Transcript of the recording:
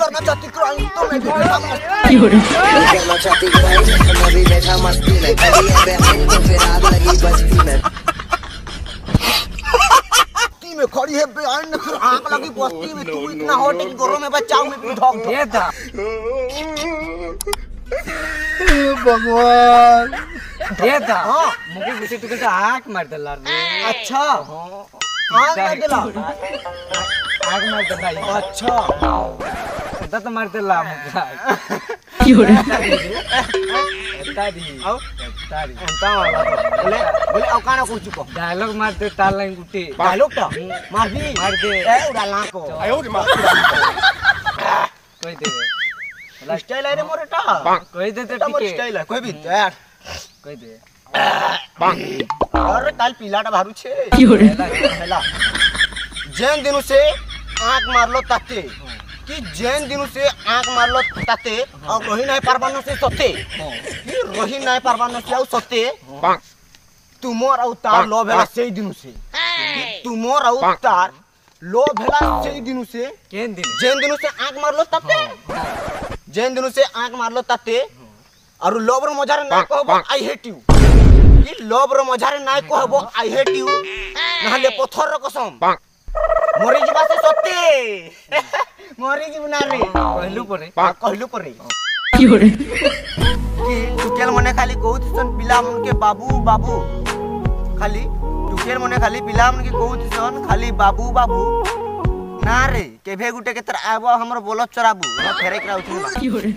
करना चाहती क्राइम तो मैं भी करना चाहती क्राइम मैं भी बैठा मस्ती में कभी बेहाल तो फिर आग लगी बस्ती में खड़ी है बेहाल फिर आग लगी बस्ती में तू इतना हॉट गरम में बचाओ में भी ढोक ये था भगवान ये था मुझे किसी तो कहता आग मार दला रे अच्छा आग मार दला आग मार दला अच्छा कहता तो मार दला मुझे क्यों रे तारी आओ तारी अंता वाला बोले बोले औकाना को चुको डायलॉग मारते ताल लाइन गुटी डायलॉग तो मार दे ए उड़ाला को आयो रे मार कोई दे स्टाइल है रे मोरेटा कोई दे तो मोर स्टाइल है कोई भी यार कोई दे अरे काल पीलाटा भारू छे क्यों रे हेला जैन दिनु से आंख मारलो ताते कि जैन दिनु से आंख मारलो ताते और रोही नहीं पारबानो से सते कि रोही नहीं पारबानो से सते तुमोर अवतार लो भेला से दिनु से तुमोर अवतार लो भेला से दिनु से केन दिन जैन दिनु से आंख मारलो ताते जैन दिनु से आंख मारलो ताते और लोबर मजारे ना कहबो आई हेट यू कि लोबर मजारे ना कहबो आई हेट यू नहले पत्थर रो कसम मोरी जीवा से सत्ते मोरी जीवना रे कहलु परे क्यों रे कि टुकेल मने खाली कहउतिसन पिला मन के बाबू बाबू खाली टुकेल मने खाली पिला मन के कहउतिसन खाली बाबू बाबू ना रे केभे गुटे के तर आबो हमर बोलत चराबू फेरे करा उठिबा क्यों रे